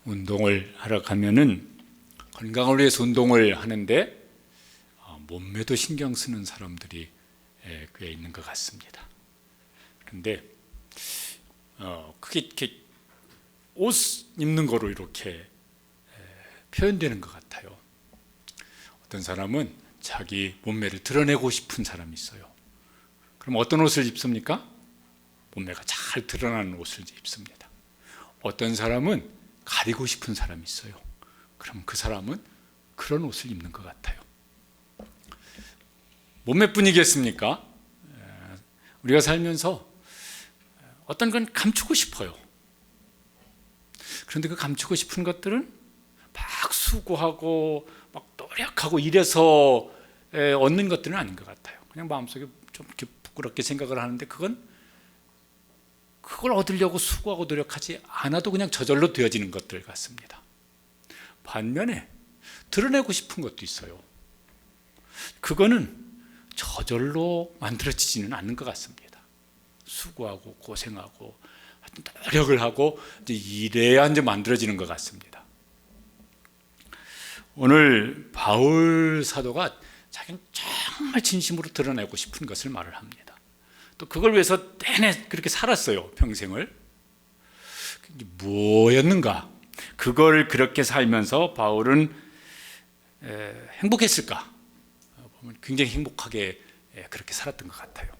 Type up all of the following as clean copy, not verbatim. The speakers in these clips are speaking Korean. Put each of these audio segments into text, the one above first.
운동을 하러 가면은 건강을 위해서 운동을 하는데 몸매도 신경 쓰는 사람들이 꽤 있는 것 같습니다. 그런데 그게 이렇게 옷 입는 거로 이렇게 표현되는 것 같아요. 어떤 사람은 자기 몸매를 드러내고 싶은 사람이 있어요. 그럼 어떤 옷을 입습니까? 몸매가 잘 드러나는 옷을 입습니다. 어떤 사람은 가리고 싶은 사람이 있어요. 그럼 그 사람은 그런 옷을 입는 것 같아요. 몸매뿐이겠습니까? 우리가 살면서 어떤 건 감추고 싶어요. 그런데 그 감추고 싶은 것들은 막 수고하고 막 노력하고 이래서 얻는 것들은 아닌 것 같아요. 그냥 마음속에 좀 이렇게 부끄럽게 생각을 하는데 그걸 얻으려고 수고하고 노력하지 않아도 그냥 저절로 되어지는 것들 같습니다. 반면에 드러내고 싶은 것도 있어요. 그거는 저절로 만들어지지는 않는 것 같습니다. 수고하고 고생하고 노력을 하고 이래야 이제 만들어지는 것 같습니다. 오늘 바울 사도가 자기는 정말 진심으로 드러내고 싶은 것을 말을 합니다. 또 그걸 위해서 내내 그렇게 살았어요. 평생을. 뭐였는가? 그걸 그렇게 살면서 바울은 행복했을까? 보면 굉장히 행복하게 그렇게 살았던 것 같아요.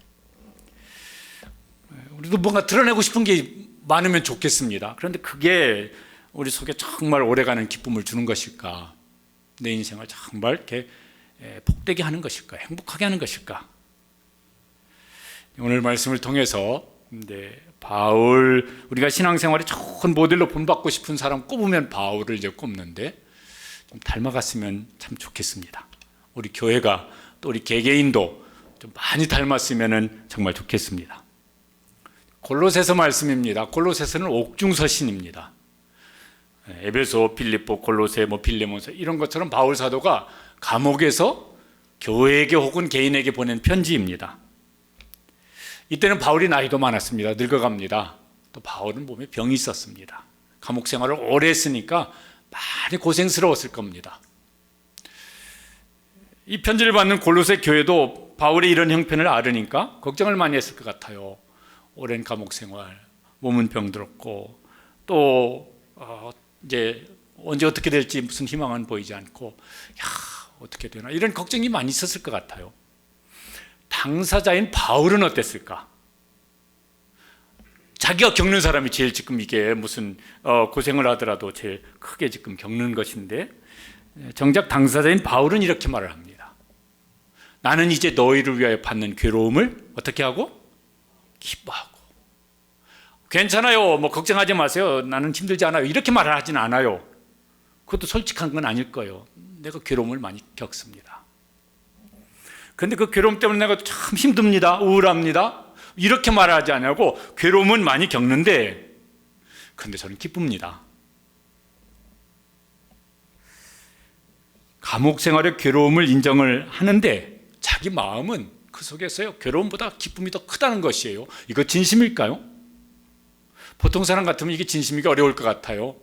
우리도 뭔가 드러내고 싶은 게 많으면 좋겠습니다. 그런데 그게 우리 속에 정말 오래가는 기쁨을 주는 것일까? 내 인생을 정말 이렇게 복되게 하는 것일까? 행복하게 하는 것일까? 오늘 말씀을 통해서 바울, 우리가 신앙생활에 좋은 모델로 본받고 싶은 사람 꼽으면 바울을 이제 꼽는데 좀 닮아갔으면 참 좋겠습니다. 우리 교회가 또 우리 개개인도 좀 많이 닮았으면 정말 좋겠습니다. 골로새서 말씀입니다. 골로새서는 옥중서신입니다. 에베소, 빌립보, 골로새, 빌레몬서 이런 것처럼 바울 사도가 감옥에서 교회에게 혹은 개인에게 보낸 편지입니다. 이때는 바울이 나이도 많았습니다. 늙어갑니다. 또 바울은 몸에 병이 있었습니다. 감옥 생활을 오래 했으니까 많이 고생스러웠을 겁니다. 이 편지를 받는 골로새 교회도 바울의 이런 형편을 알으니까 걱정을 많이 했을 것 같아요. 오랜 감옥 생활, 몸은 병들었고 또 이제 언제 어떻게 될지 무슨 희망은 보이지 않고 어떻게 되나 이런 걱정이 많이 있었을 것 같아요. 당사자인 바울은 어땠을까? 자기가 겪는 사람이 제일 지금 이게 무슨 고생을 하더라도 제일 크게 지금 겪는 것인데 정작 당사자인 바울은 이렇게 말을 합니다. 나는 이제 너희를 위하여 받는 괴로움을 어떻게 하고? 기뻐하고. 괜찮아요. 걱정하지 마세요. 나는 힘들지 않아요. 이렇게 말을 하진 않아요. 그것도 솔직한 건 아닐 거예요. 내가 괴로움을 많이 겪습니다. 그런데 그 괴로움 때문에 내가 참 힘듭니다. 우울합니다. 이렇게 말하지 않냐고 괴로움은 많이 겪는데 그런데 저는 기쁩니다. 감옥 생활의 괴로움을 인정을 하는데 자기 마음은 그 속에서요 괴로움보다 기쁨이 더 크다는 것이에요. 이거 진심일까요? 보통 사람 같으면 이게 진심이기 어려울 것 같아요.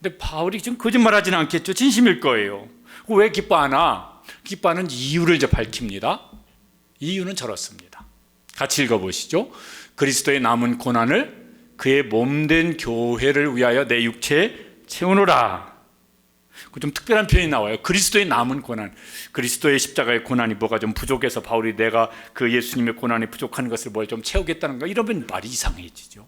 근데 바울이 지금 거짓말하지는 않겠죠. 진심일 거예요. 왜 기뻐하나? 기뻐하는 이유를 이제 밝힙니다. 이유는 저렇습니다. 같이 읽어보시죠. 그리스도의 남은 고난을 그의 몸된 교회를 위하여 내 육체에 채우노라. 좀 특별한 표현이 나와요. 그리스도의 남은 고난. 그리스도의 십자가의 고난이 뭐가 좀 부족해서 바울이 내가 그 예수님의 고난이 부족한 것을 뭘 좀 채우겠다는가 이러면 말이 이상해지죠.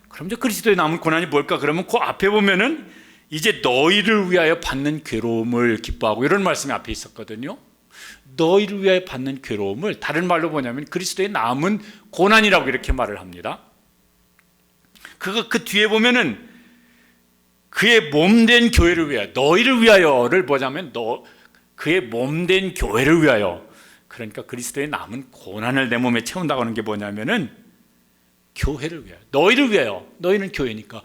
그럼 이제 그리스도의 남은 고난이 뭘까? 그러면 그 앞에 보면은 이제 너희를 위하여 받는 괴로움을 기뻐하고 이런 말씀이 앞에 있었거든요. 너희를 위하여 받는 괴로움을 다른 말로 뭐냐면 그리스도의 남은 고난이라고 이렇게 말을 합니다. 그 뒤에 보면은 그의 몸된 교회를 위하여, 너희를 위하여를 보자면 그의 몸된 교회를 위하여, 그러니까 그리스도의 남은 고난을 내 몸에 채운다고 하는 게 뭐냐면은 교회를 위하여, 너희를 위하여, 너희는 교회니까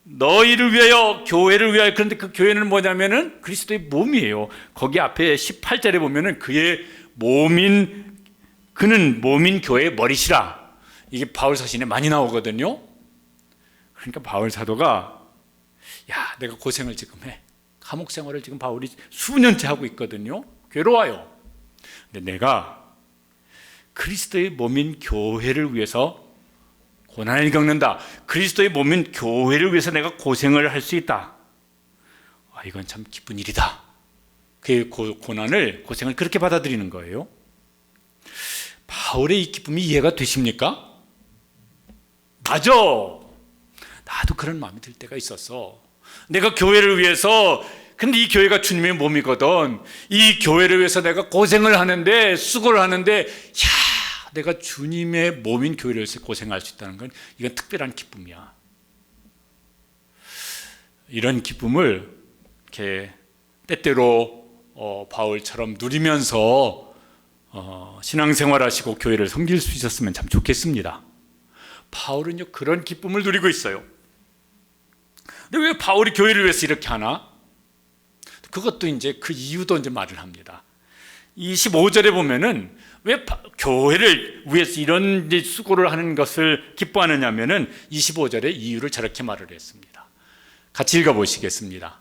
너희를 위하여, 교회를 위하여. 그런데 그 교회는 뭐냐면은 그리스도의 몸이에요. 거기 앞에 18절에 보면은 그는 몸인 교회의 머리시라. 이게 바울 서신에 많이 나오거든요. 그러니까 바울 사도가 야, 내가 고생을 지금 해. 감옥 생활을 지금 바울이 수년째 하고 있거든요. 괴로워요. 근데 내가 그리스도의 몸인 교회를 위해서 고난을 겪는다. 그리스도의 몸인 교회를 위해서 내가 고생을 할 수 있다. 이건 참 기쁜 일이다. 그 고생을 그렇게 받아들이는 거예요. 바울의 이 기쁨이 이해가 되십니까? 맞아. 나도 그런 마음이 들 때가 있었어. 내가 교회를 위해서, 근데 이 교회가 주님의 몸이거든. 이 교회를 위해서 내가 고생을 하는데, 수고를 하는데, 내가 주님의 몸인 교회를 위해서 고생할 수 있다는 건 이건 특별한 기쁨이야. 이런 기쁨을 이렇게 때때로 바울처럼 누리면서 신앙생활하시고 교회를 섬길 수 있었으면 참 좋겠습니다. 바울은요 그런 기쁨을 누리고 있어요. 근데 왜 바울이 교회를 위해서 이렇게 하나? 그것도 이제 그 이유도 이제 말을 합니다. 25절에 보면은 왜 교회를 위해서 이런 수고를 하는 것을 기뻐하느냐면은 25절에 이유를 저렇게 말을 했습니다. 같이 읽어보시겠습니다.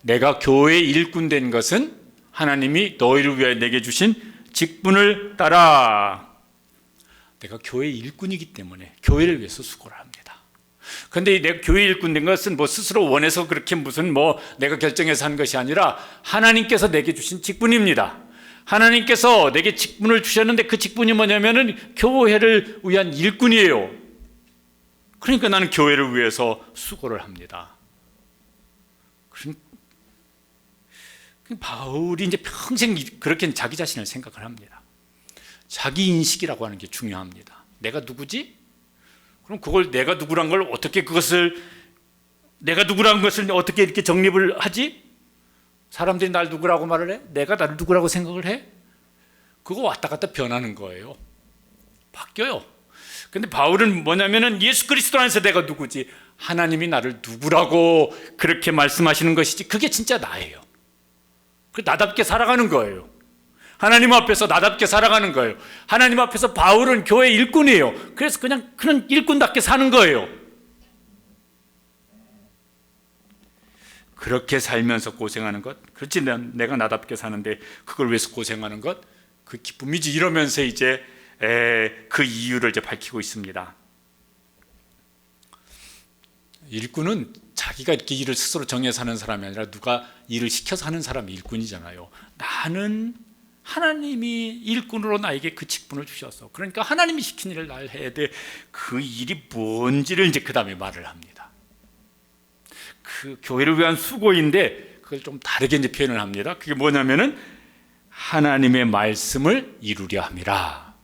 내가 교회의 일꾼 된 것은 하나님이 너희를 위하여 내게 주신 직분을 따라. 내가 교회의 일꾼이기 때문에 교회를 위해서 수고를 합니다. 그런데 내가 교회 일꾼 된 것은 뭐 스스로 원해서 그렇게 무슨 뭐 내가 결정해서 한 것이 아니라 하나님께서 내게 주신 직분입니다. 하나님께서 내게 직분을 주셨는데 그 직분이 뭐냐면은 교회를 위한 일꾼이에요. 그러니까 나는 교회를 위해서 수고를 합니다. 바울이 이제 평생 그렇게 자기 자신을 생각을 합니다. 자기 인식이라고 하는 게 중요합니다. 내가 누구지? 그럼 그걸 내가 누구란 걸 어떻게 내가 누구라는 것을 어떻게 이렇게 정립을 하지? 사람들이 날 누구라고 말을 해? 내가 나를 누구라고 생각을 해? 그거 왔다 갔다 변하는 거예요. 바뀌어요. 근데 바울은 뭐냐면은 예수 그리스도 안에서 내가 누구지? 하나님이 나를 누구라고 그렇게 말씀하시는 것이지 그게 진짜 나예요. 나답게 살아가는 거예요. 하나님 앞에서 나답게 살아가는 거예요. 하나님 앞에서 바울은 교회 일꾼이에요. 그래서 그냥 그런 일꾼답게 사는 거예요. 그렇게 살면서 고생하는 것, 그렇지 내가 나답게 사는데 그걸 위해서 고생하는 것, 그 기쁨이지. 이러면서 이제 그 이유를 이제 밝히고 있습니다. 일꾼은 자기가 이렇게 일을 스스로 정해서 하는 사람이 아니라 누가 일을 시켜서 하는 사람이 일꾼이잖아요. 나는 하나님이 일꾼으로 나에게 그 직분을 주셨어. 그러니까 하나님이 시킨 일을 날 해야 돼. 그 일이 뭔지를 이제 그 다음에 말을 합니다. 그 교회를 위한 수고인데 그걸 좀 다르게 이제 표현을 합니다. 그게 뭐냐면은 하나님의 말씀을 이루려 함이라.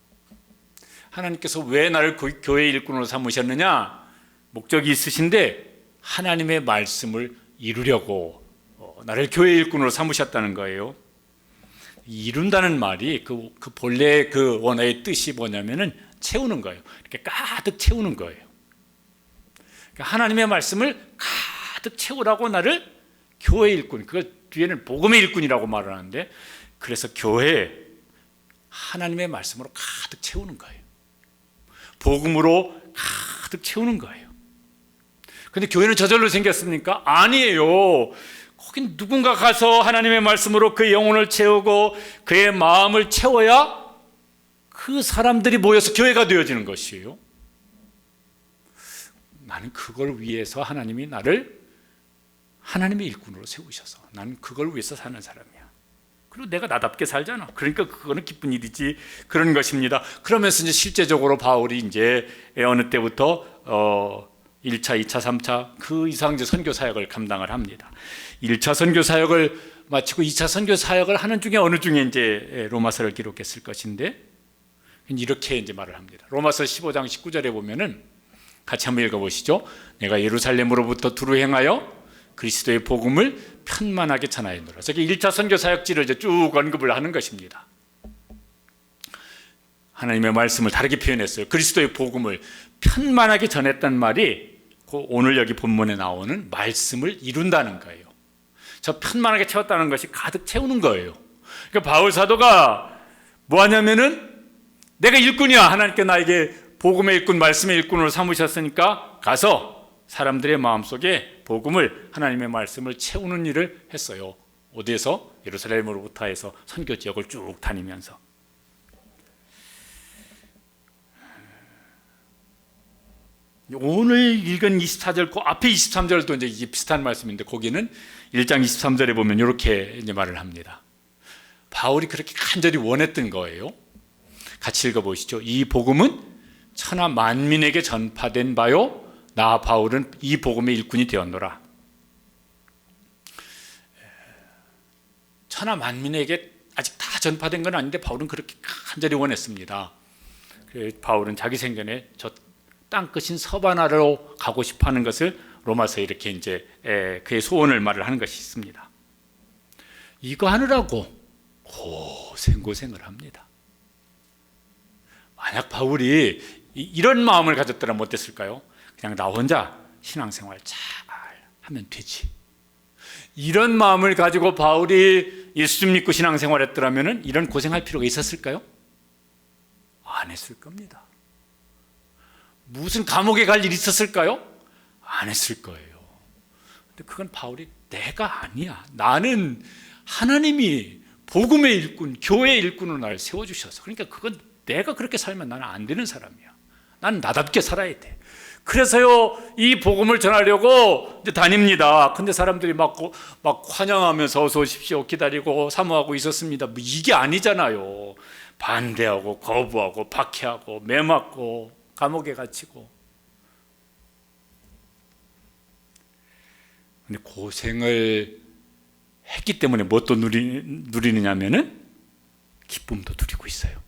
하나님께서 왜 나를 교회 일꾼으로 삼으셨느냐? 목적이 있으신데 하나님의 말씀을 이루려고 나를 교회 일꾼으로 삼으셨다는 거예요. 이룬다는 말이 그 본래 그 원어의 뜻이 뭐냐면은 채우는 거예요. 이렇게 가득 채우는 거예요. 그러니까 하나님의 말씀을 가득 채우라고 나를 교회 일꾼, 그걸 뒤에는 복음의 일꾼이라고 말을 하는데, 그래서 교회에 하나님의 말씀으로 가득 채우는 거예요. 복음으로 가득 채우는 거예요. 근데 교회는 저절로 생겼습니까? 아니에요. 거긴 누군가 가서 하나님의 말씀으로 그 영혼을 채우고 그의 마음을 채워야 그 사람들이 모여서 교회가 되어지는 것이에요. 나는 그걸 위해서 하나님이 나를 하나님의 일꾼으로 세우셔서 나는 그걸 위해서 사는 사람이야. 그리고 내가 나답게 살잖아. 그러니까 그거는 기쁜 일이지. 그런 것입니다. 그러면서 이제 실제적으로 바울이 이제 어느 때부터 1차, 2차, 3차 그 이상 이제 선교 사역을 감당을 합니다. 1차 선교 사역을 마치고 2차 선교 사역을 하는 중에 어느 중에 이제 로마서를 기록했을 것인데 이렇게 이제 말을 합니다. 로마서 15장 19절에 보면은 같이 한번 읽어보시죠. 내가 예루살렘으로부터 두루 행하여 그리스도의 복음을 편만하게 전하였노라. 저게 1차 선교 사역지를 이제 쭉 언급을 하는 것입니다. 하나님의 말씀을 다르게 표현했어요. 그리스도의 복음을 편만하게 전했단 말이 오늘 여기 본문에 나오는 말씀을 이룬다는 거예요. 저 편만하게 채웠다는 것이 가득 채우는 거예요. 그러니까 바울 사도가 뭐 하냐면은 내가 일꾼이야. 하나님께 나에게 복음의 일꾼, 말씀의 일꾼으로 삼으셨으니까 가서 사람들의 마음속에 복음을, 하나님의 말씀을 채우는 일을 했어요. 어디에서? 예루살렘으로부터 해서 선교 지역을 쭉 다니면서. 오늘 읽은 24절, 그 앞에 23절도 이제 비슷한 말씀인데, 거기는 1장 23절에 보면 이렇게 이제 말을 합니다. 바울이 그렇게 간절히 원했던 거예요. 같이 읽어보시죠. 이 복음은 천하 만민에게 전파된 바요, 나 바울은 이 복음의 일꾼이 되었노라. 천하 만민에게 아직 다 전파된 건 아닌데 바울은 그렇게 간절히 원했습니다. 바울은 자기 생전에 저 땅끝인 서바나로 가고 싶어하는 것을 로마서에 이렇게 이제 그의 소원을 말을 하는 것이 있습니다. 이거 하느라고 고생을 합니다. 만약 바울이 이런 마음을 가졌더라면 어땠을까요? 그냥 나 혼자 신앙생활 잘 하면 되지. 이런 마음을 가지고 바울이 예수 믿고 신앙생활했더라면 이런 고생할 필요가 있었을까요? 안 했을 겁니다. 무슨 감옥에 갈 일이 있었을까요? 안 했을 거예요. 근데 그건 바울이 내가 아니야. 나는 하나님이 복음의 일꾼, 교회의 일꾼으로 나를 세워주셔서, 그러니까 그건 내가 그렇게 살면 나는 안 되는 사람이야. 나는 나답게 살아야 돼. 그래서요, 이 복음을 전하려고 이제 다닙니다. 근데 사람들이 막 환영하면서 어서 오십시오 기다리고 사모하고 있었습니다. 뭐 이게 아니잖아요. 반대하고 거부하고 박해하고 매맞고 감옥에 갇히고. 근데 고생을 했기 때문에 뭣도 누리느냐면은 기쁨도 누리고 있어요.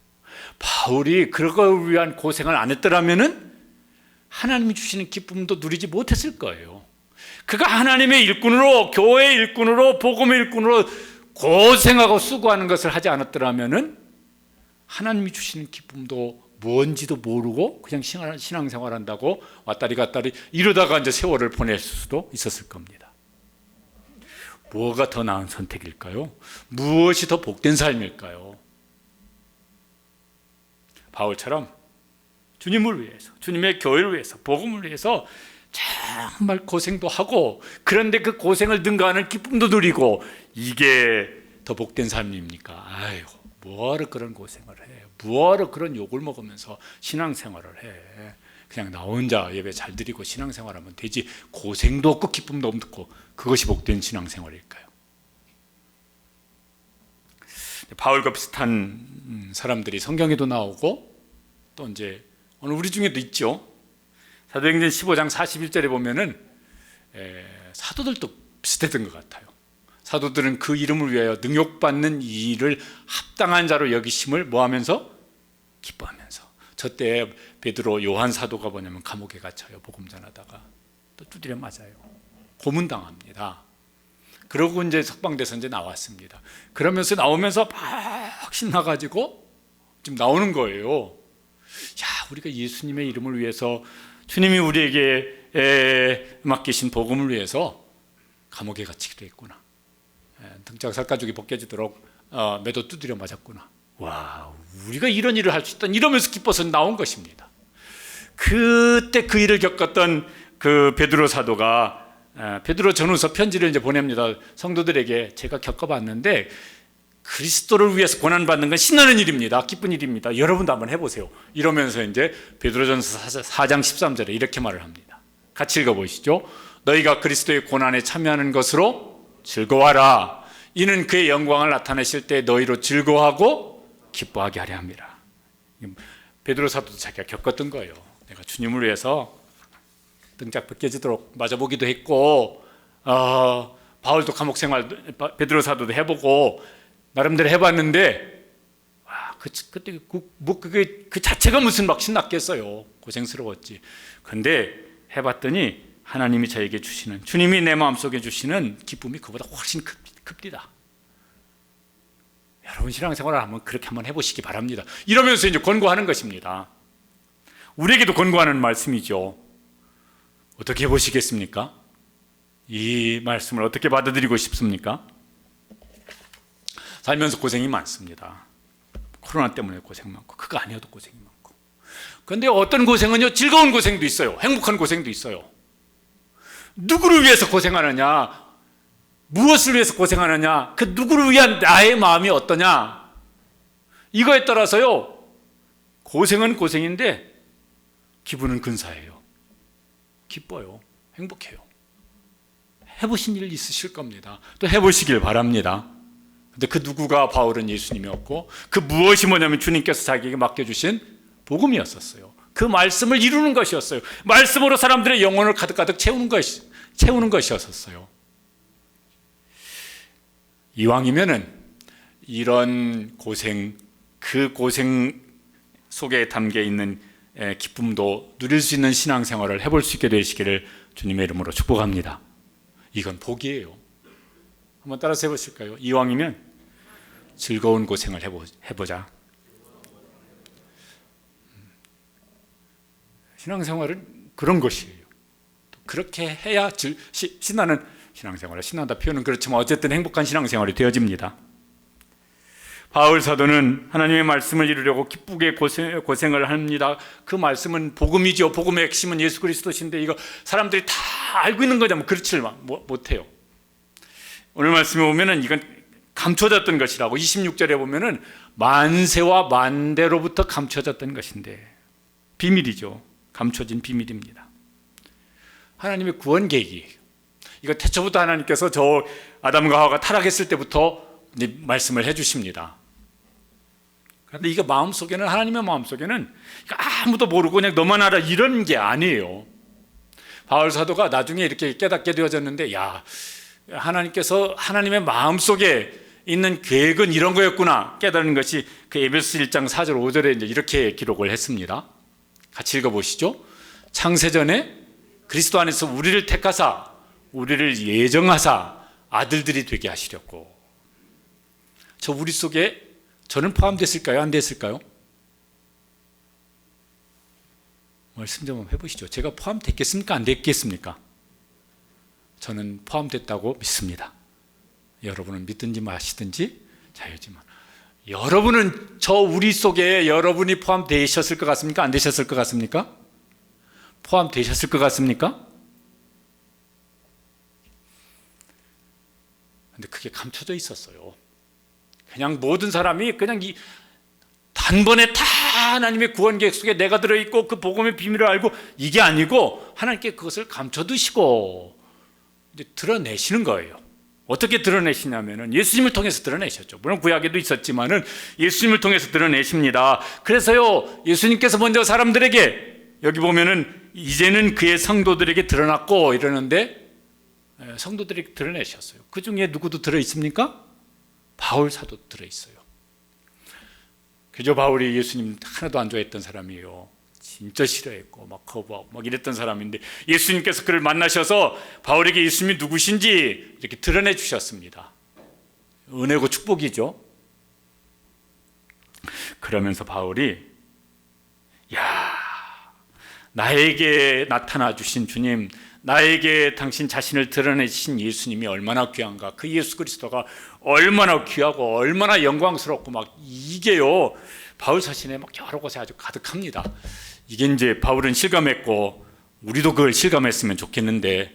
바울이 그걸 위한 고생을 안 했더라면은 하나님이 주시는 기쁨도 누리지 못했을 거예요. 그가 하나님의 일꾼으로, 교회의 일꾼으로, 복음의 일꾼으로 고생하고 수고하는 것을 하지 않았더라면은 하나님이 주시는 기쁨도 뭔지도 모르고 그냥 신앙생활한다고 왔다리 갔다리 이러다가 이제 세월을 보낼 수도 있었을 겁니다. 뭐가 더 나은 선택일까요? 무엇이 더 복된 삶일까요? 바울처럼 주님을 위해서, 주님의 교회를 위해서, 복음을 위해서 정말 고생도 하고, 그런데 그 고생을 능가하는 기쁨도 누리고, 이게 더 복된 삶입니까? 아이고, 뭐하러 그런 고생을 해? 뭐하러 그런 욕을 먹으면서 신앙생활을 해? 그냥 나 혼자 예배 잘 드리고 신앙생활하면 되지. 고생도 없고 기쁨도 없고, 그것이 복된 신앙생활일까요? 바울과 비슷한 사람들이 성경에도 나오고, 또 이제 오늘 우리 중에도 있죠. 사도행전 15장 41절에 보면은 사도들도 비슷했던 것 같아요. 사도들은 그 이름을 위하여 능욕받는 이 일을 합당한 자로 여기심을 뭐하면서? 기뻐하면서. 저때 베드로, 요한 사도가 뭐냐면 감옥에 갇혀요. 복음 전하다가 또 두드려 맞아요. 고문당합니다. 그러고 이제 석방돼서 이제 나왔습니다. 그러면서 나오면서 막 신나가지고 지금 나오는 거예요. 야, 우리가 예수님의 이름을 위해서, 주님이 우리에게 맡기신 복음을 위해서 감옥에 갇히기도 했구나. 등짝 살가죽이 벗겨지도록 매도 두드려 맞았구나. 와, 우리가 이런 일을 할 수 있다, 이러면서 기뻐서 나온 것입니다. 그때 그 일을 겪었던 그 베드로 사도가 베드로 전후서 편지를 이제 보냅니다. 성도들에게 제가 겪어봤는데 그리스도를 위해서 고난받는 건 신나는 일입니다. 기쁜 일입니다. 여러분도 한번 해보세요. 이러면서 이제 베드로전서 4장 13절에 이렇게 말을 합니다. 같이 읽어보시죠. 너희가 그리스도의 고난에 참여하는 것으로 즐거워하라. 이는 그의 영광을 나타내실 때 너희로 즐거워하고 기뻐하게 하려 함이라. 베드로 사도도 자기가 겪었던 거예요. 내가 주님을 위해서 등짝 벗겨지도록 맞아보기도 했고, 바울도 감옥 생활 베드로 사도도 해보고 나름대로 해봤는데, 와, 그때 그 자체가 무슨 막 신났겠어요. 고생스러웠지. 근데 해봤더니 하나님이 저에게 주시는, 주님이 내 마음속에 주시는 기쁨이 그보다 훨씬 큽니다. 여러분 신앙생활을 한번 그렇게 한번 해보시기 바랍니다. 이러면서 이제 권고하는 것입니다. 우리에게도 권고하는 말씀이죠. 어떻게 해보시겠습니까? 이 말씀을 어떻게 받아들이고 싶습니까? 살면서 고생이 많습니다. 코로나 때문에 고생 많고, 그거 아니어도 고생이 많고. 그런데 어떤 고생은요, 즐거운 고생도 있어요. 행복한 고생도 있어요. 누구를 위해서 고생하느냐? 무엇을 위해서 고생하느냐? 그 누구를 위한 나의 마음이 어떠냐? 이거에 따라서요, 고생은 고생인데 기분은 근사해요. 기뻐요. 행복해요. 해보신 일 있으실 겁니다. 또 해보시길 바랍니다. 근데 그 누구가 바울은 예수님이었고, 그 무엇이 뭐냐면 주님께서 자기에게 맡겨주신 복음이었었어요. 그 말씀을 이루는 것이었어요. 말씀으로 사람들의 영혼을 가득가득 채우는 것이었어요. 이왕이면은 이런 고생, 그 고생 속에 담겨 있는 기쁨도 누릴 수 있는 신앙생활을 해볼 수 있게 되시기를 주님의 이름으로 축복합니다. 이건 복이에요. 한번 따라서 해보실까요? 이왕이면 즐거운 고생을 해보자. 신앙생활은 그런 것이에요. 그렇게 해야 신나는 신앙생활을, 신난다 표현은 그렇지만 어쨌든 행복한 신앙생활이 되어집니다. 바울 사도는 하나님의 말씀을 이루려고 기쁘게 고생을 합니다. 그 말씀은 복음이죠. 복음의 핵심은 예수 그리스도신데 이거 사람들이 다 알고 있는 거죠. 그렇지 못해요. 오늘 말씀에 보면은 이건 감춰졌던 것이라고, 26절에 보면은 만세와 만대로부터 감춰졌던 것인데, 비밀이죠. 감춰진 비밀입니다. 하나님의 구원 계획이에요. 이거 태초부터 하나님께서 저 아담과 하와가 타락했을 때부터 말씀을 해주십니다. 그런데 이게 마음속에는, 하나님의 마음속에는 아무도 모르고 그냥 너만 알아 이런 게 아니에요. 바울 사도가 나중에 이렇게 깨닫게 되어졌는데, 야, 하나님께서 하나님의 마음속에 있는 계획은 이런 거였구나 깨달은 것이 그 에베소 1장 4절 5절에 이제 이렇게 기록을 했습니다. 같이 읽어보시죠. 창세전에 그리스도 안에서 우리를 택하사 우리를 예정하사 아들들이 되게 하시려고. 저 우리 속에 저는 포함됐을까요? 안 됐을까요? 말씀 좀 해보시죠. 제가 포함됐겠습니까? 안 됐겠습니까? 저는 포함됐다고 믿습니다. 여러분은 믿든지 마시든지 자유지만, 여러분은 저 우리 속에 여러분이 포함되셨을 것 같습니까? 안 되셨을 것 같습니까? 포함되셨을 것 같습니까? 근데 그게 감춰져 있었어요. 그냥 모든 사람이 그냥 이 단번에 다 하나님의 구원 계획 속에 내가 들어있고 그 복음의 비밀을 알고, 이게 아니고 하나님께 그것을 감춰두시고 이제 드러내시는 거예요. 어떻게 드러내시냐면은 예수님을 통해서 드러내셨죠. 물론 구약에도 있었지만은 예수님을 통해서 드러내십니다. 그래서요, 예수님께서 먼저 사람들에게, 여기 보면은 이제는 그의 성도들에게 드러났고 이러는데, 성도들에게 드러내셨어요. 그 중에 누구도 들어있습니까? 바울 사도 들어있어요. 그저 바울이 예수님 하나도 안 좋아했던 사람이에요. 진짜 싫어했고 막 거부하고 막 이랬던 사람인데, 예수님께서 그를 만나셔서 바울에게 예수님이 누구신지 이렇게 드러내 주셨습니다. 은혜고 축복이죠. 그러면서 바울이, 야, 나에게 나타나 주신 주님, 나에게 당신 자신을 드러내신 예수님이 얼마나 귀한가, 그 예수 그리스도가 얼마나 귀하고 얼마나 영광스럽고 막, 이게요 바울 자신의 막 여러 곳에 아주 가득합니다. 이게 이제 바울은 실감했고 우리도 그걸 실감했으면 좋겠는데,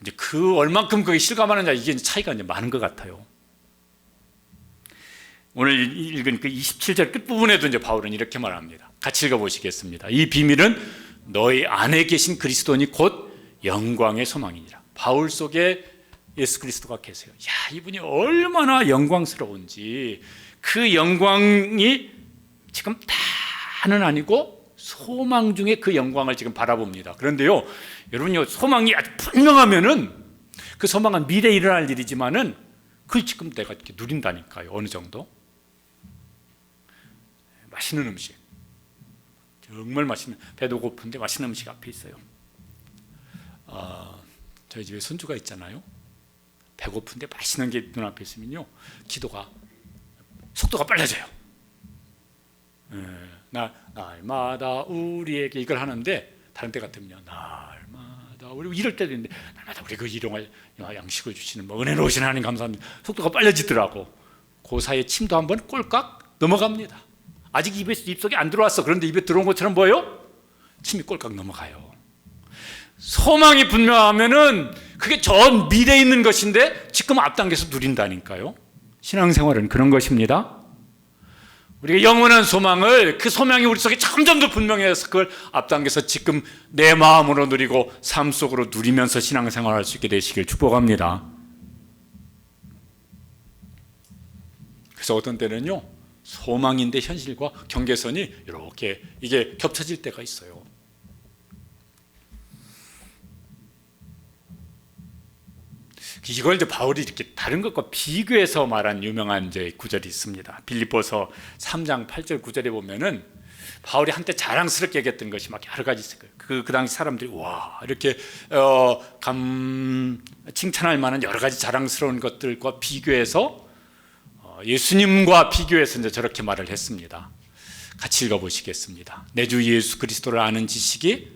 이제 그 얼만큼 그게 실감하느냐, 이게 차이가 이제 많은 것 같아요. 오늘 읽은 그 27절 끝부분에도 이제 바울은 이렇게 말합니다. 같이 읽어보시겠습니다. 이 비밀은 너희 안에 계신 그리스도니 곧 영광의 소망이니라. 바울 속에 예수 그리스도가 계세요. 야, 이분이 얼마나 영광스러운지, 그 영광이 지금 다는 아니고 소망 중에 그 영광을 지금 바라봅니다. 그런데요, 여러분요, 소망이 아주 분명하면은 그 소망은 미래에 일어날 일이지만은 그걸 지금 내가 이렇게 누린다니까요. 어느 정도 맛있는 음식, 정말 맛있는, 배도 고픈데 맛있는 음식 앞에 있어요. 저희 집에 손주가 있잖아요. 배고픈데 맛있는 게 눈앞에 있으면요, 기도가 속도가 빨라져요. 날마다 우리에게, 이걸 하는데 다른 때 같으면요, 날마다 우리, 이럴 때도 있는데 날마다 우리 그 일용할 양식을 주시는 뭐 은혜로우신 하나님 감사합니다. 속도가 빨라지더라고. 그 사이에 침도 한번 꼴깍 넘어갑니다. 아직 입속에 안 들어왔어. 그런데 입에 들어온 것처럼 보여요? 침이 꼴깍 넘어가요. 소망이 분명하면은 그게 전 미래에 있는 것인데 지금 앞당겨서 누린다니까요. 신앙생활은 그런 것입니다. 우리가 영원한 소망을, 그 소망이 우리 속에 점점 더 분명해서 그걸 앞당겨서 지금 내 마음으로 누리고 삶 속으로 누리면서 신앙생활할 수 있게 되시길 축복합니다. 그래서 어떤 때는요, 소망인데 현실과 경계선이 이렇게 이게 겹쳐질 때가 있어요. 이걸 이제 바울이 이렇게 다른 것과 비교해서 말한 유명한 이제 구절이 있습니다. 빌립보서 3장 8절 9절에 보면은 바울이 한때 자랑스럽게 얘기했던 것이 막 여러 가지 있을 거예요. 그 당시 사람들이 와 이렇게 칭찬할 만한 여러 가지 자랑스러운 것들과 비교해서 예수님과 비교해서 이제 저렇게 말을 했습니다. 같이 읽어보시겠습니다. 내 주 예수 그리스도를 아는 지식이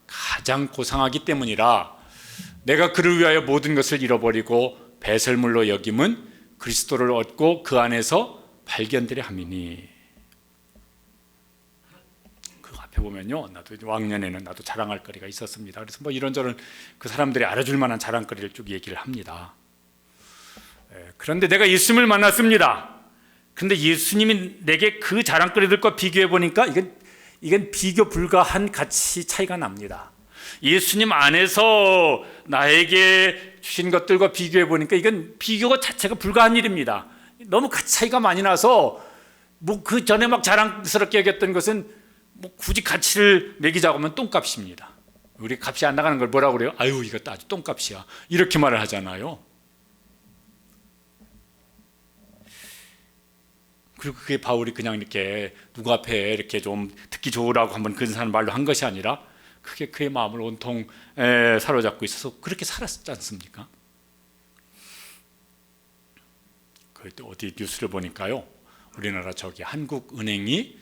가장 고상하기 때문이라 내가 그를 위하여 모든 것을 잃어버리고 배설물로 여김은 그리스도를 얻고 그 안에서 발견되려 함이니. 그 앞에 보면요, 나도 왕년에는 나도 자랑할 거리가 있었습니다. 그래서 뭐 이런저런 그 사람들이 알아줄 만한 자랑거리를 쭉 얘기를 합니다. 그런데 내가 예수님을 만났습니다. 근데 예수님이 내게 그 자랑거리들과 비교해 보니까 이건 비교 불가한 가치 차이가 납니다. 예수님 안에서 나에게 주신 것들과 비교해 보니까 이건 비교 자체가 불가한 일입니다. 너무 가치 차이가 많이 나서 뭐 그 전에 막 자랑스럽게 여겼던 것은 뭐 굳이 가치를 매기자고 하면 똥값입니다. 우리 값이 안 나가는 걸 뭐라고 그래요? 아유 이것도 아주 똥값이야, 이렇게 말을 하잖아요. 그리고 그게 바울이 그냥 이렇게 누구 앞에 이렇게 좀 듣기 좋으라고 한번 근사한 말로 한 것이 아니라 그게 그의 마음을 온통 사로잡고 있어서 그렇게 살았지 않습니까? 그때 어디 뉴스를 보니까요, 우리나라 저기 한국은행이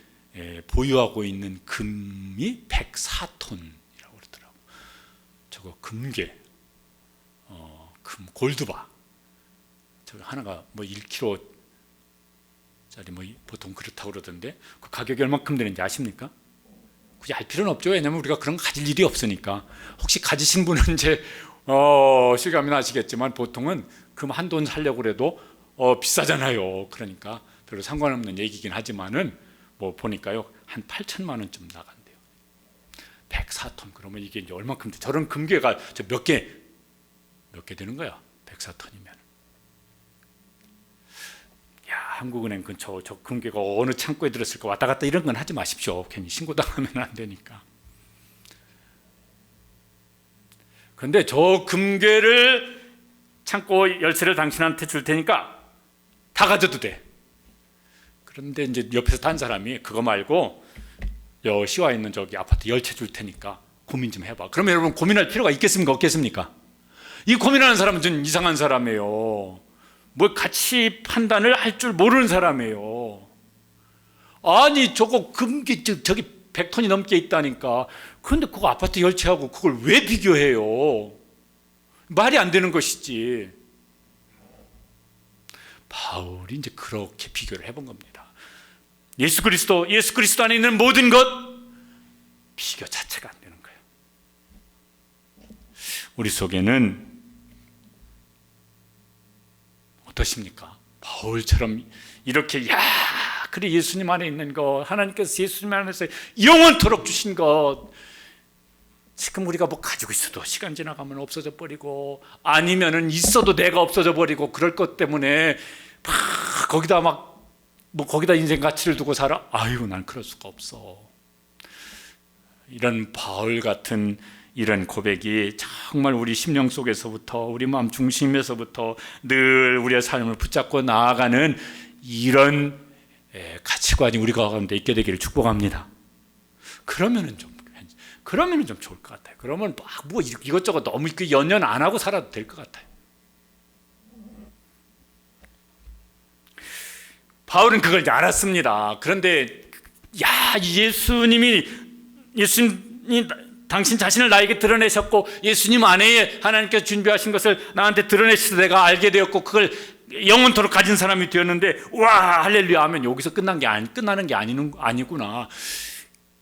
보유하고 있는 금이 104톤이라고 그러더라고요. 저거 금괴, 금 골드바, 저거 하나가 뭐 1kg 짜리 뭐 보통 그렇다고 그러던데 그 가격이 얼마큼 되는지 아십니까? 굳이 알 필요는 없죠. 왜냐하면 우리가 그런 거 가질 일이 없으니까. 혹시 가지신 분은 이제 실감이 나시겠지만 보통은 금 한 돈 사려고 그래도 비싸잖아요. 그러니까 별로 상관없는 얘기긴 하지만은 뭐 보니까요 한 8천만 원쯤 나간대요. 104톤 그러면 이게 이제 얼마큼 돼? 저런 금괴가 몇 개 되는 거야? 104톤이면. 야, 한국은행 근처 저 금괴가 어느 창고에 들었을까 왔다 갔다 이런 건 하지 마십시오. 괜히 신고당하면 안 되니까. 그런데 저 금괴를 창고 열쇠를 당신한테 줄 테니까 다 가져도 돼. 그런데 이제 옆에서 단 사람이 그거 말고 여 시와 있는 저기 아파트 열채 줄 테니까 고민 좀 해봐. 그러면 여러분 고민할 필요가 있겠습니까? 없겠습니까? 이 고민하는 사람은 좀 이상한 사람이에요. 뭐 가치 판단을 할 줄 모르는 사람이에요. 아니 저거 금괴 저기 100톤이 넘게 있다니까. 그런데 그거 아파트 열채하고 그걸 왜 비교해요? 말이 안 되는 것이지. 바울이 이제 그렇게 비교를 해본 겁니다. 예수 그리스도 안에 있는 모든 것 비교 자체가 안 되는 거예요. 우리 속에는 어떠십니까? 바울처럼 이렇게 그래 예수님 안에 있는 것, 하나님께서 예수님 안에서 영원토록 주신 것, 지금 우리가 뭐 가지고 있어도 시간 지나가면 없어져 버리고 아니면은 있어도 내가 없어져 버리고 그럴 것 때문에 막 거기다 거기다 인생 가치를 두고 살아? 아유 난 그럴 수가 없어. 이런 바울 같은 이런 고백이 정말 우리 심령 속에서부터 우리 마음 중심에서부터 늘 우리의 삶을 붙잡고 나아가는 이런 가치관이 우리 가운데 있게 되기를 축복합니다. 그러면은 좀 좋을 것 같아요. 그러면 뭐 이것저것 너무 연연 안 하고 살아도 될 것 같아요. 바울은 그걸 알았습니다. 그런데 예수님이 당신 자신을 나에게 드러내셨고 예수님 안에 하나님께서 준비하신 것을 나한테 드러내셔서 내가 알게 되었고 그걸 영원토록 가진 사람이 되었는데 와 할렐루야 하면 여기서 끝나는 게 아니구나.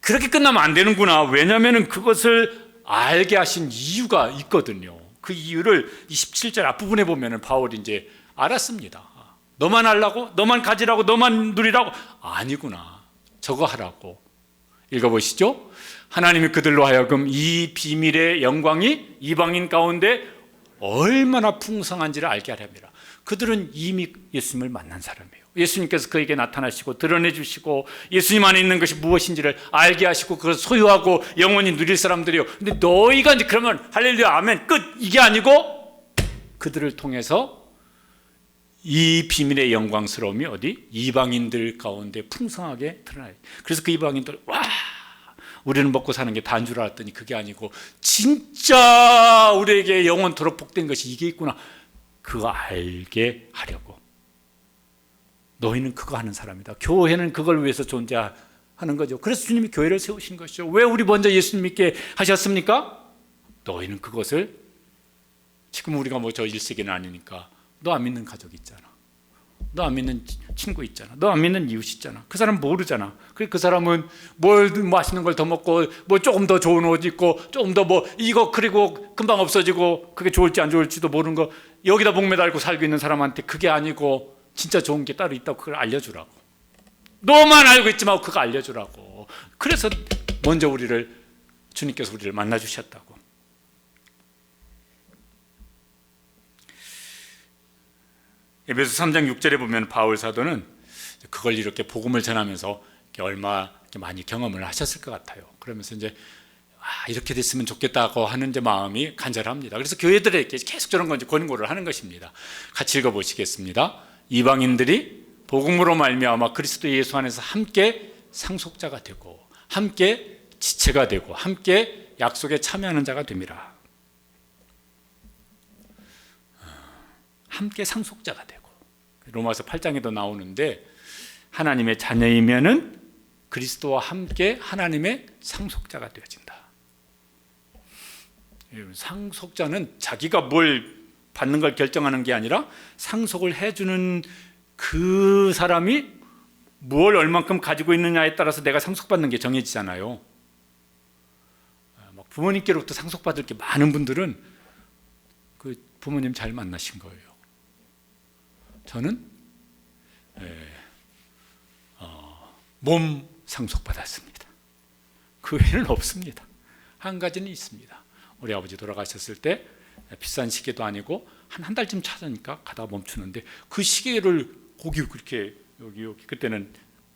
그렇게 끝나면 안 되는구나. 왜냐하면 그것을 알게 하신 이유가 있거든요. 그 이유를 27절 앞부분에 보면 바울이 이제 알았습니다. 너만 하려고? 너만 가지라고? 너만 누리라고? 아니구나. 저거 하라고. 읽어보시죠. 하나님이 그들로 하여금 이 비밀의 영광이 이방인 가운데 얼마나 풍성한지를 알게 하려 합니다. 그들은 이미 예수님을 만난 사람이에요. 예수님께서 그에게 나타나시고 드러내 주시고 예수님 안에 있는 것이 무엇인지를 알게 하시고 그걸 소유하고 영원히 누릴 사람들이에요. 근데 너희가 이제 그러면 할렐루야 아멘 끝 이게 아니고 그들을 통해서 이 비밀의 영광스러움이 어디? 이방인들 가운데 풍성하게 드러나요. 그래서 그 이방인들 와 우리는 먹고 사는 게 다인 줄 알았더니 그게 아니고 진짜 우리에게 영원토록 복된 것이 이게 있구나. 그거 알게 하려고. 너희는 그거 하는 사람이다. 교회는 그걸 위해서 존재하는 거죠. 그래서 주님이 교회를 세우신 것이죠. 왜 우리 먼저 예수님 믿게 하셨습니까? 너희는 그것을 지금 우리가 뭐 저 1세기는 아니니까 너 안 믿는 가족 있잖아. 너 안 믿는 친구 있잖아. 너 안 믿는 이웃 있잖아. 그 사람 모르잖아. 그 사람은 뭘 맛있는 걸 더 먹고 뭐 조금 더 좋은 옷 입고 조금 더 뭐 이거 그리고 금방 없어지고 그게 좋을지 안 좋을지도 모르는 거 여기다 목매달고 살고 있는 사람한테 그게 아니고 진짜 좋은 게 따로 있다고 그걸 알려주라고. 너만 알고 있지 말고 그거 알려주라고. 그래서 먼저 주님께서 우리를 만나주셨다고. 에베소 3장 6절에 보면 바울 사도는 그걸 이렇게 복음을 전하면서 얼마 많이 경험을 하셨을 것 같아요. 그러면서 이제 이렇게 됐으면 좋겠다고 하는 이제 마음이 간절합니다. 그래서 교회들에게 계속 저런 건 이제 권고를 하는 것입니다. 같이 읽어보시겠습니다. 이방인들이 복음으로 말미암아 그리스도 예수 안에서 함께 상속자가 되고 함께 지체가 되고 함께 약속에 참여하는 자가 됩니다. 함께 상속자가 되고 로마서 8장에도 나오는데 하나님의 자녀이면은 그리스도와 함께 하나님의 상속자가 되어진다. 상속자는 자기가 뭘 받는 걸 결정하는 게 아니라 상속을 해주는 그 사람이 뭘 얼만큼 가지고 있느냐에 따라서 내가 상속받는 게 정해지잖아요. 부모님께로부터 상속받을 게 많은 분들은 그 부모님 잘 만나신 거예요. 저는 몸 상속받았습니다. 그 외에는 없습니다. 한 가지는 있습니다. 우리 아버지 돌아가셨을 때 비싼 시계도 아니고 한 달쯤 찾으니까 가다가 멈추는데 그 시계를 거기 그렇게 여기 그때는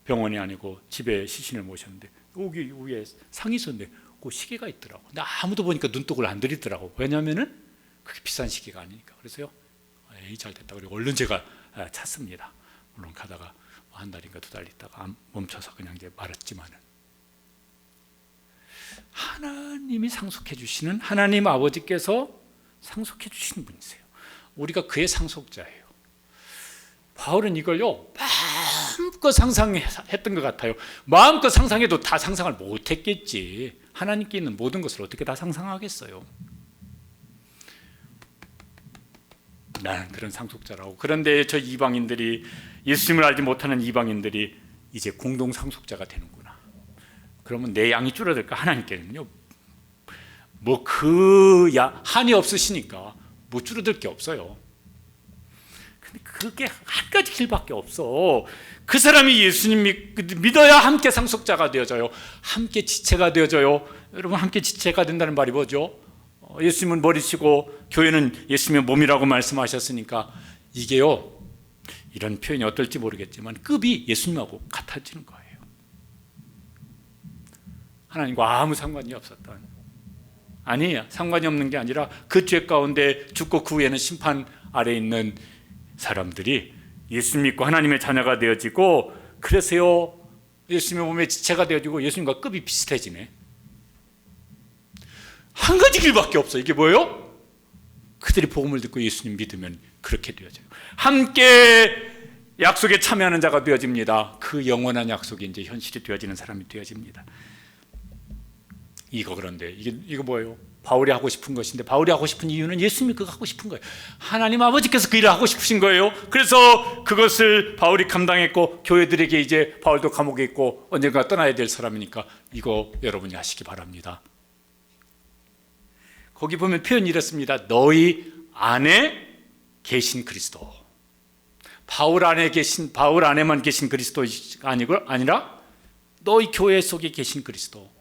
병원이 아니고 집에 시신을 모셨는데 여기 위에 상이 있었는데 그 시계가 있더라고. 근데 아무도 보니까 눈독을 안 들이더라고. 왜냐하면은 그게 비싼 시계가 아니니까. 그래서요. 잘 됐다. 그리고 얼른 제가 찾습니다. 물론 가다가 한 달인가 두 달 있다가 멈춰서 그냥 이제 말았지만은 하나님이 상속해 주시는 하나님 아버지께서 상속해 주시는 분이세요. 우리가 그의 상속자예요. 바울은 이걸요 마음껏 상상했던 것 같아요. 마음껏 상상해도 다 상상을 못했겠지. 하나님께 있는 모든 것을 어떻게 다 상상하겠어요. 나는 그런 상속자라고. 그런데 저 이방인들이 예수님을 알지 못하는 이방인들이 이제 공동 상속자가 되는구나. 그러면 내 양이 줄어들까? 하나님께는요 뭐 한이 없으시니까 뭐 줄어들 게 없어요. 근데 그게 한 가지 길밖에 없어. 그 사람이 예수님 믿어야 함께 상속자가 되어져요. 함께 지체가 되어져요. 여러분 함께 지체가 된다는 말이 뭐죠? 예수님은 머리시고 교회는 예수님의 몸이라고 말씀하셨으니까 이게요 이런 표현이 어떨지 모르겠지만 급이 예수님하고 같아지는 거예요. 하나님과 아무 상관이 없었던, 아니에요. 상관이 없는 게 아니라 그 죄 가운데 죽고 그 후에는 심판 아래 있는 사람들이 예수님 믿고 하나님의 자녀가 되어지고 그래서요 예수님의 몸에 지체가 되어지고 예수님과 급이 비슷해지네. 한 가지 길밖에 없어. 이게 뭐예요? 그들이 복음을 듣고 예수님 믿으면 그렇게 되어져요. 함께 약속에 참여하는 자가 되어집니다. 그 영원한 약속이 이제 현실이 되어지는 사람이 되어집니다. 그런데 이거 뭐예요? 바울이 하고 싶은 것인데 바울이 하고 싶은 이유는 예수님이 그거 하고 싶은 거예요. 하나님 아버지께서 그 일을 하고 싶으신 거예요. 그래서 그것을 바울이 감당했고 교회들에게 이제 바울도 감옥에 있고 언젠가 떠나야 될 사람이니까 이거 여러분이 하시기 바랍니다. 거기 보면 표현이 이렇습니다. 너희 안에 계신 그리스도. 바울 안에만 계신 그리스도가 아니라 너희 교회 속에 계신 그리스도,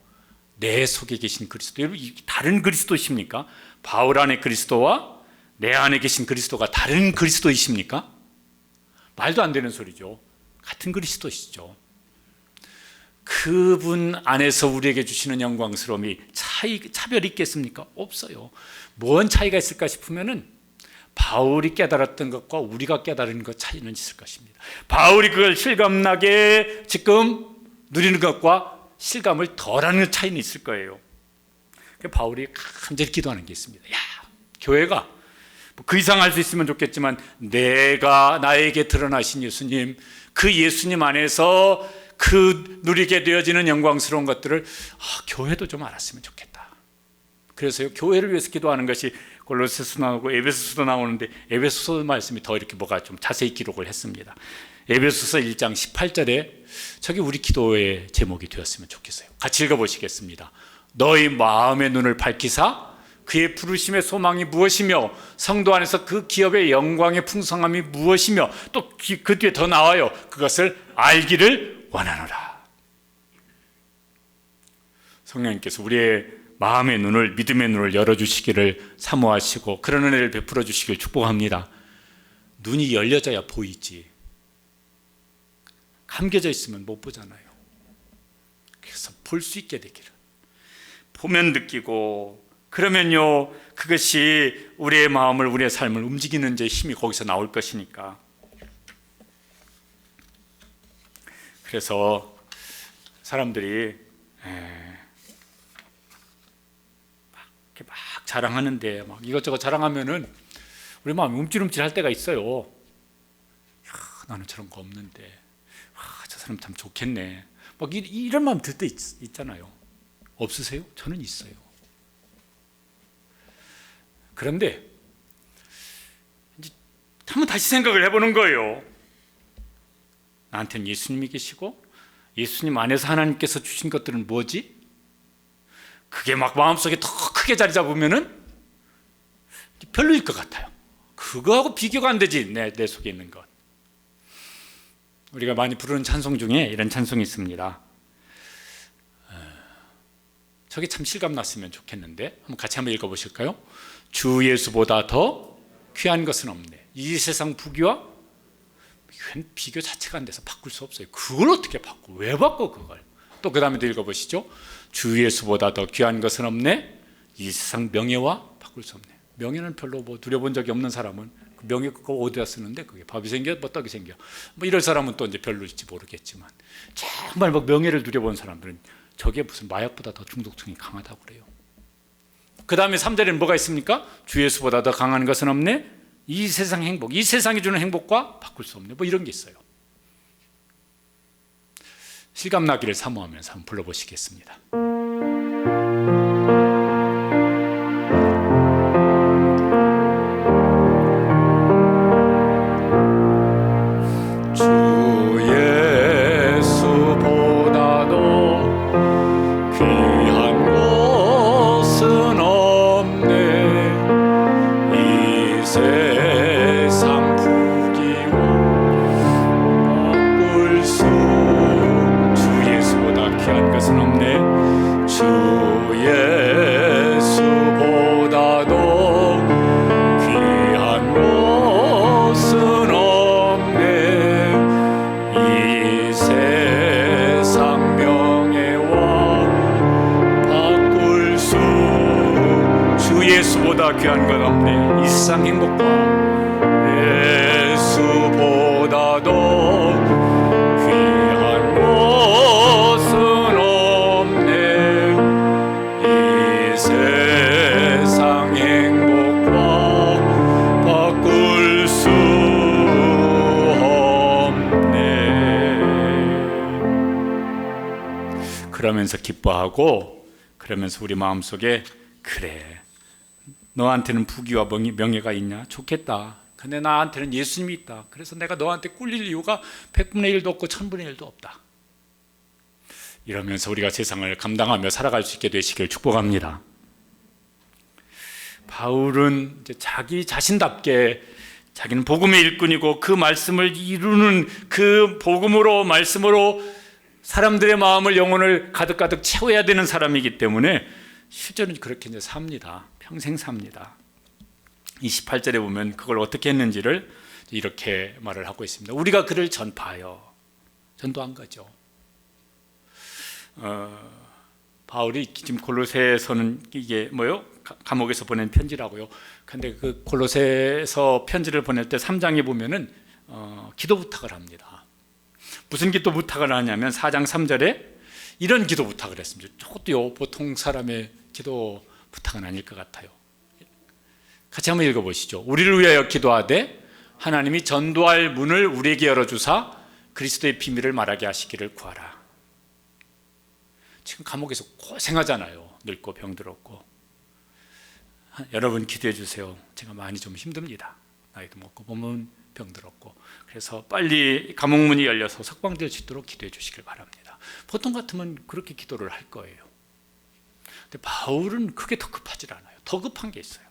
내 속에 계신 그리스도. 여러분, 다른 그리스도이십니까? 바울 안에 그리스도와 내 안에 계신 그리스도가 다른 그리스도이십니까? 말도 안 되는 소리죠. 같은 그리스도시죠. 그분 안에서 우리에게 주시는 영광스러움이 차별이 있겠습니까? 없어요. 뭔 차이가 있을까 싶으면은 바울이 깨달았던 것과 우리가 깨달은 것 차이는 있을 것입니다. 바울이 그걸 실감나게 지금 누리는 것과 실감을 덜하는 차이는 있을 거예요. 바울이 간절히 기도하는 게 있습니다. 야, 교회가 그 이상 할 수 있으면 좋겠지만 내가 나에게 드러나신 예수님, 그 예수님 안에서 그 누리게 되어지는 영광스러운 것들을 교회도 좀 알았으면 좋겠다. 그래서요, 교회를 위해서 기도하는 것이 골로새서 나오고 에베소서도 나오는데 에베소서 말씀이 더 이렇게 뭐가 좀 자세히 기록을 했습니다. 에베소서 1장 18절에 저기 우리 기도의 제목이 되었으면 좋겠어요. 같이 읽어보시겠습니다. 너희 마음의 눈을 밝히사 그의 부르심의 소망이 무엇이며 성도 안에서 그 기업의 영광의 풍성함이 무엇이며 또 그 뒤에 더 나와요. 그것을 알기를 원하노라. 성령님께서 우리의 마음의 눈을, 믿음의 눈을 열어주시기를 사모하시고 그런 은혜를 베풀어 주시길 축복합니다. 눈이 열려져야 보이지, 감겨져 있으면 못 보잖아요. 그래서 볼 수 있게 되기를, 보면 느끼고, 그러면요 그것이 우리의 마음을, 우리의 삶을 움직이는 제 힘이 거기서 나올 것이니까. 그래서 사람들이 막 자랑하는데 막 이것저것 자랑하면은 우리 마음이 움찔움찔할 때가 있어요. 야, 나는 저런 거 없는데, 저 사람 참 좋겠네, 막 이런 마음 들 때 있잖아요. 없으세요? 저는 있어요. 그런데 이제 한번 다시 생각을 해보는 거예요. 나한테는 예수님이 계시고 예수님 안에서 하나님께서 주신 것들은 뭐지? 그게 막 마음속에 더 크게 자리 잡으면은 별로일 것 같아요. 그거하고 비교가 안 되지, 내 속에 있는 것. 우리가 많이 부르는 찬송 중에 이런 찬송이 있습니다. 저게 참 실감났으면 좋겠는데 한번 같이 한번 읽어보실까요? 주 예수보다 더 귀한 것은 없네. 이 세상 부귀와 비교 자체가 안 돼서 바꿀 수 없어요. 그걸 어떻게 바꿔? 왜 바꿔 그걸? 또 그 다음에도 읽어보시죠. 주 예수보다 더 귀한 것은 없네. 이 세상 명예와 바꿀 수 없네. 명예는 별로 뭐 누려본 적이 없는 사람은 그 명예 그거 어디다 쓰는데 그게 밥이 생겨 뭐 떡이 생겨 뭐 이런 사람은 또 이제 별로일지 모르겠지만, 정말 뭐 명예를 누려본 사람들은 저게 무슨 마약보다 더 중독성이 강하다고 그래요. 그 다음에 3절에는 뭐가 있습니까? 주 예수보다 더 강한 것은 없네. 이 세상 행복, 이 세상이 주는 행복과 바꿀 수 없네. 뭐 이런 게 있어요. 실감나기를 사모하면서 한번 불러보시겠습니다. 귀한 건 없네. 이 세상 행복과 예수보다도 귀한 것은 없네. 이 세상 행복과 바꿀 수 없네. 그러면서 기뻐하고, 그러면서 우리 마음속에 그래, 너한테는 부귀와 명예가 있냐? 좋겠다. 근데 나한테는 예수님이 있다. 그래서 내가 너한테 꿀릴 이유가 100분의 1도 없고 1000분의 1도 없다. 이러면서 우리가 세상을 감당하며 살아갈 수 있게 되시길 축복합니다. 바울은 이제 자기 자신답게 자기는 복음의 일꾼이고 그 말씀을 이루는 그 복음으로 말씀으로 사람들의 마음을 영혼을 가득가득 채워야 되는 사람이기 때문에 실제로 그렇게 이제 삽니다. 평생 삽니다. 28절에 보면 그걸 어떻게 했는지를 이렇게 말을 하고 있습니다. 우리가 그를 전파하여 전도한 거죠. 바울이 지금 골로새서는 이게 뭐요? 감옥에서 보낸 편지라고요. 근데 그 골로새서 편지를 보낼 때 3장에 보면은 기도 부탁을 합니다. 무슨 기도 부탁을 하냐면 4장 3절에 이런 기도 부탁을 했습니다. 저것도요 보통 사람의 기도 부탁은 아닐 것 같아요. 같이 한번 읽어보시죠. 우리를 위하여 기도하되 하나님이 전도할 문을 우리에게 열어주사 그리스도의 비밀을 말하게 하시기를 구하라. 지금 감옥에서 고생하잖아요. 늙고 병들었고. 여러분 기도해 주세요. 제가 많이 좀 힘듭니다. 나이도 먹고 몸은 병들었고. 그래서 빨리 감옥문이 열려서 석방될 수 있도록 기도해 주시길 바랍니다. 보통 같으면 그렇게 기도를 할 거예요. 근데 바울은 그게 더 급하질 않아요. 더 급한 게 있어요.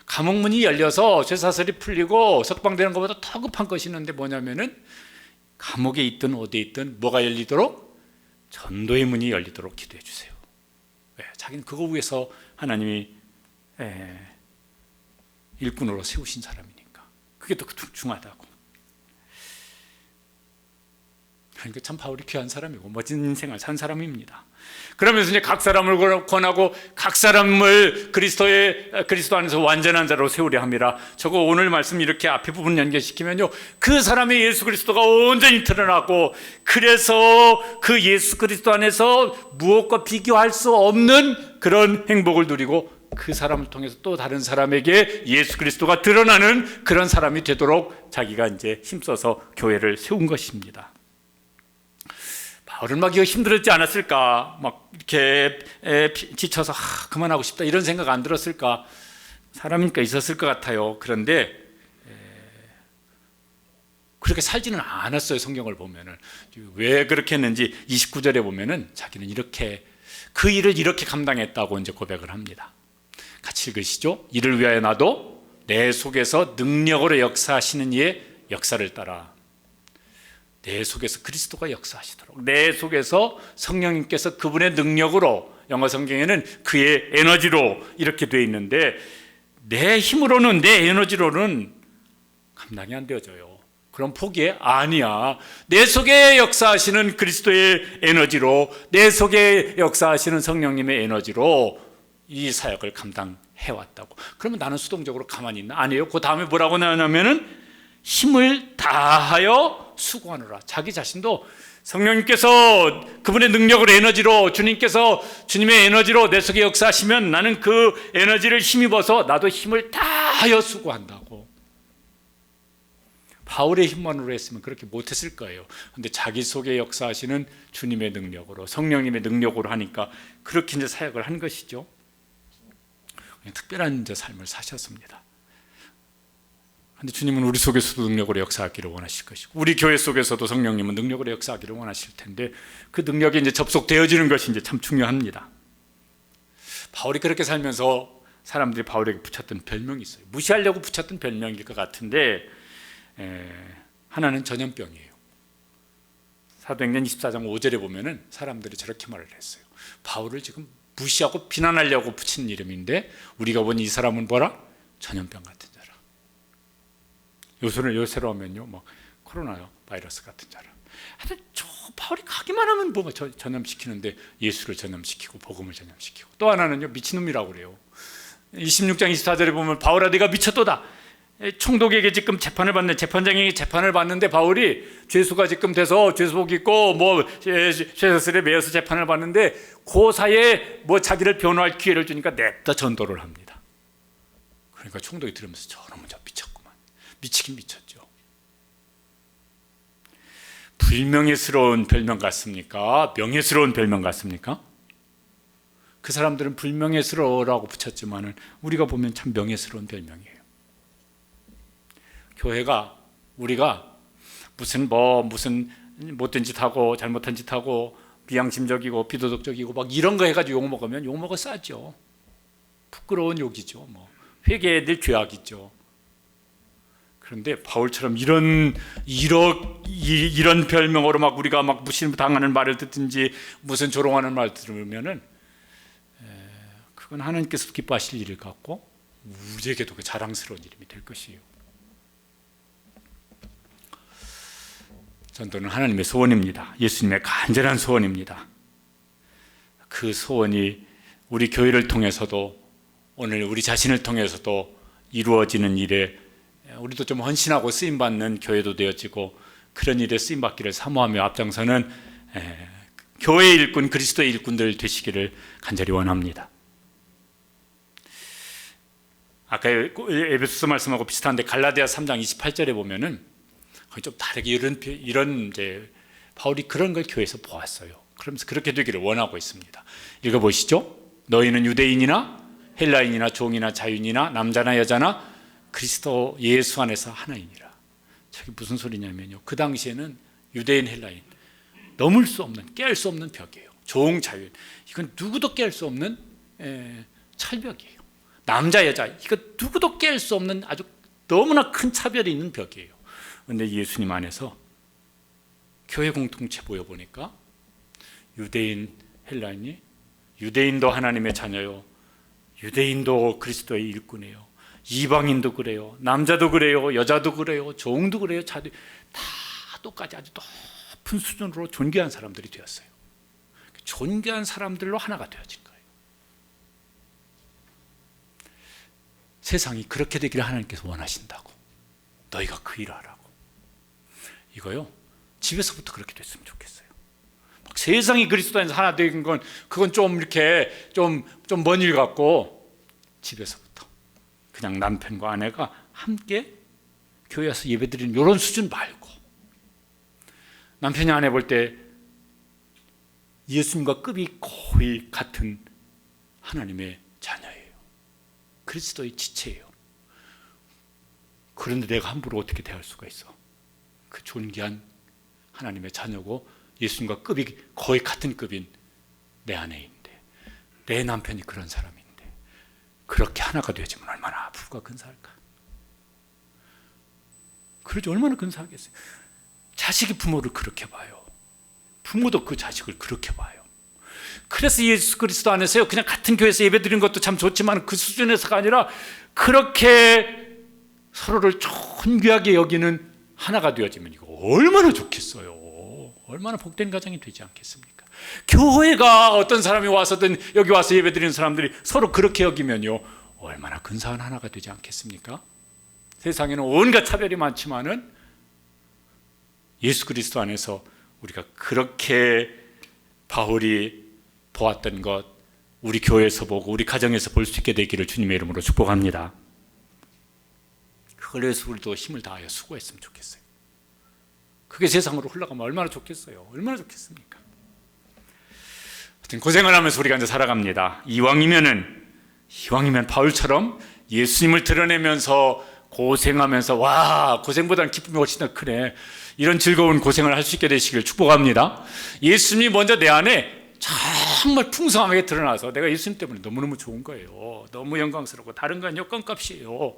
감옥문이 열려서 죄사슬이 풀리고 석방되는 것보다 더 급한 것이 있는데 뭐냐면은 감옥에 있든 어디에 있든 뭐가 열리도록 전도의 문이 열리도록 기도해 주세요. 왜? 자기는 그거 위해서 하나님이 일꾼으로 세우신 사람이니까 그게 더 중하다고. 그러니까 참 바울이 귀한 사람이고 멋진 인생을 산 사람입니다. 그러면서 이제 각 사람을 권하고 각 사람을 그리스도 안에서 완전한 자로 세우려 함이라. 저거 오늘 말씀 이렇게 앞에 부분 연결시키면요 그 사람의 예수 그리스도가 온전히 드러나고 그래서 그 예수 그리스도 안에서 무엇과 비교할 수 없는 그런 행복을 누리고 그 사람을 통해서 또 다른 사람에게 예수 그리스도가 드러나는 그런 사람이 되도록 자기가 이제 힘써서 교회를 세운 것입니다. 바울은 막 이거 힘들었지 않았을까? 막 이렇게 지쳐서 그만하고 싶다 이런 생각 안 들었을까? 사람이니까 있었을 것 같아요. 그런데 그렇게 살지는 않았어요. 성경을 보면은 왜 그렇게 했는지 29절에 보면은 자기는 이렇게 그 일을 이렇게 감당했다고 이제 고백을 합니다. 같이 읽으시죠. 이를 위하여 나도 내 속에서 능력으로 역사하시는 이의 역사를 따라. 내 속에서 그리스도가 역사하시도록 내 속에서 성령님께서 그분의 능력으로, 영어 성경에는 그의 에너지로 이렇게 되어 있는데 내 힘으로는, 내 에너지로는 감당이 안 되어져요. 그럼 포기해? 아니야. 내 속에 역사하시는 그리스도의 에너지로, 내 속에 역사하시는 성령님의 에너지로 이 사역을 감당해왔다고. 그러면 나는 수동적으로 가만히 있나? 아니에요. 그 다음에 뭐라고 나오냐면은 힘을 다하여 수고하노라. 자기 자신도 성령님께서 그분의 능력을 에너지로, 주님의 에너지로 내 속에 역사하시면 나는 그 에너지를 힘입어서 나도 힘을 다하여 수고한다고. 바울의 힘만으로 했으면 그렇게 못했을 거예요. 그런데 자기 속에 역사하시는 주님의 능력으로, 성령님의 능력으로 하니까 그렇게 이제 사역을 한 것이죠. 특별한 이제 삶을 사셨습니다. 그런데 주님은 우리 속에서도 능력으로 역사하기를 원하실 것이고, 우리 교회 속에서도 성령님은 능력으로 역사하기를 원하실 텐데, 그 능력이 이제 접속되어지는 것이 이제 참 중요합니다. 바울이 그렇게 살면서 사람들이 바울에게 붙였던 별명이 있어요. 무시하려고 붙였던 별명일 것 같은데, 하나는 전염병이에요. 사도행전 24장 5절에 보면은 사람들이 저렇게 말을 했어요. 바울을 지금 무시하고 비난하려고 붙인 이름인데 우리가 본 이 사람은 뭐라? 전염병 같은 자라. 요새로 하면요, 뭐 코로나 바이러스 같은 자라. 하여튼 저 바울이 가기만 하면 뭐 전염시키는데 예수를 전염시키고 복음을 전염시키고, 또 하나는요 미친놈이라고 그래요. 26장 24절에 보면 바울아 네가 미쳤도다. 총독에게 지금 재판을 받는, 재판장에게 재판을 받는데 바울이 죄수가 지금 돼서 죄수복 입고 뭐 쇠사슬에 매여서 재판을 받는데 그 사이에 뭐 자기를 변호할 기회를 주니까 냅다 전도를 합니다. 그러니까 총독이 들으면서 저놈은 저 미쳤구만. 미치긴 미쳤죠. 불명예스러운 별명 같습니까? 명예스러운 별명 같습니까? 그 사람들은 불명예스러워라고 붙였지만은 우리가 보면 참 명예스러운 별명이에요. 교회가, 우리가 무슨 못된 짓 하고 잘못한 짓 하고 비양심적이고 비도덕적이고 막 이런 거 해가지고 욕먹으면 욕먹어 싸죠. 부끄러운 욕이죠. 회개해야 될 죄악이죠. 그런데 바울처럼 이런 별명으로 막 우리가 막 무시당하는 말을 듣든지 무슨 조롱하는 말을 들으면은 그건 하나님께서 기뻐하실 일일 같고 우리에게도 그 자랑스러운 일이 될 것이에요. 전도는 하나님의 소원입니다. 예수님의 간절한 소원입니다. 그 소원이 우리 교회를 통해서도 오늘 우리 자신을 통해서도 이루어지는 일에 우리도 좀 헌신하고 쓰임받는 교회도 되어지고 그런 일에 쓰임받기를 사모하며 앞장서는 교회의 일꾼, 그리스도의 일꾼들 되시기를 간절히 원합니다. 아까 에베소서 말씀하고 비슷한데 갈라디아 3장 28절에 보면은 거기 좀 다르게 이런 이제 바울이 그런 걸 교회에서 보았어요. 그러면서 그렇게 되기를 원하고 있습니다. 읽어보시죠. 너희는 유대인이나 헬라인이나 종이나 자유인이나 남자나 여자나 그리스도 예수 안에서 하나이니라. 저게 무슨 소리냐면요. 그 당시에는 유대인, 헬라인 넘을 수 없는, 깰 수 없는 벽이에요. 종, 자유인 이건 누구도 깰 수 없는 철벽이에요. 남자, 여자 이거 누구도 깰 수 없는 아주 너무나 큰 차별이 있는 벽이에요. 그런데 예수님 안에서 교회 공동체 모여보니까 유대인, 헬라인이 유대인도 하나님의 자녀요, 유대인도 그리스도의 일꾼이에요, 이방인도 그래요, 남자도 그래요, 여자도 그래요, 종도 그래요, 자도 다 똑같이 아주 높은 수준으로 존귀한 사람들이 되었어요. 존귀한 사람들로 하나가 되어진 거예요. 세상이 그렇게 되기를 하나님께서 원하신다고. 너희가 그 일을 하라고. 이거요, 집에서부터 그렇게 됐으면 좋겠어요. 막 세상이 그리스도 안에서 하나 되는 건 그건 좀 이렇게 좀 먼 일 같고, 집에서부터 그냥 남편과 아내가 함께 교회 와서 예배드리는 이런 수준 말고, 남편이 아내 볼 때 예수님과 급이 거의 같은 하나님의 자녀예요. 그리스도의 지체예요. 그런데 내가 함부로 어떻게 대할 수가 있어? 그 존귀한 하나님의 자녀고 예수님과 급이 거의 같은 급인 내 아내인데, 내 남편이 그런 사람인데 그렇게 하나가 되어지면 얼마나 부부가 근사할까? 그러지 얼마나 근사하겠어요. 자식이 부모를 그렇게 봐요. 부모도 그 자식을 그렇게 봐요. 그래서 예수 그리스도 안에서요, 그냥 같은 교회에서 예배드리는 것도 참 좋지만 그 수준에서가 아니라 그렇게 서로를 존귀하게 여기는 하나가 되어지면 이거 얼마나 좋겠어요. 얼마나 복된 가정이 되지 않겠습니까? 교회가 어떤 사람이 와서든 여기 와서 예배드리는 사람들이 서로 그렇게 여기면요, 얼마나 근사한 하나가 되지 않겠습니까? 세상에는 온갖 차별이 많지만은 예수 그리스도 안에서 우리가 그렇게 바울이 보았던 것, 우리 교회에서 보고 우리 가정에서 볼 수 있게 되기를 주님의 이름으로 축복합니다. 그걸 위해서 우리도 힘을 다하여 수고했으면 좋겠어요. 그게 세상으로 흘러가면 얼마나 좋겠어요. 얼마나 좋겠습니까? 하여튼 고생을 하면서 우리가 이제 살아갑니다. 이왕이면 바울처럼 예수님을 드러내면서 고생하면서, 와, 고생보다는 기쁨이 훨씬 더 크네, 이런 즐거운 고생을 할 수 있게 되시길 축복합니다. 예수님이 먼저 내 안에 정말 풍성하게 드러나서 내가 예수님 때문에 너무너무 좋은 거예요. 너무 영광스럽고 다른 건 여건값이에요.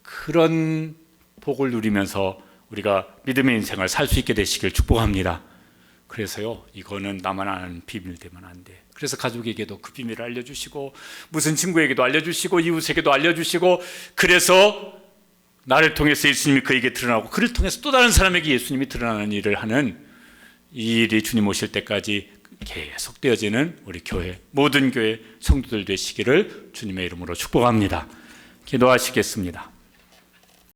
그런 복을 누리면서 우리가 믿음의 인생을 살 수 있게 되시길 축복합니다. 그래서요, 이거는 나만 아는 비밀 되면 안 돼. 그래서 가족에게도 그 비밀을 알려주시고, 무슨 친구에게도 알려주시고, 이웃에게도 알려주시고, 그래서 나를 통해서 예수님이 그에게 드러나고, 그를 통해서 또 다른 사람에게 예수님이 드러나는 일을 하는 이 일이 주님 오실 때까지 계속 되어지는 우리 교회, 모든 교회 성도들 되시기를 주님의 이름으로 축복합니다. 기도하시겠습니다.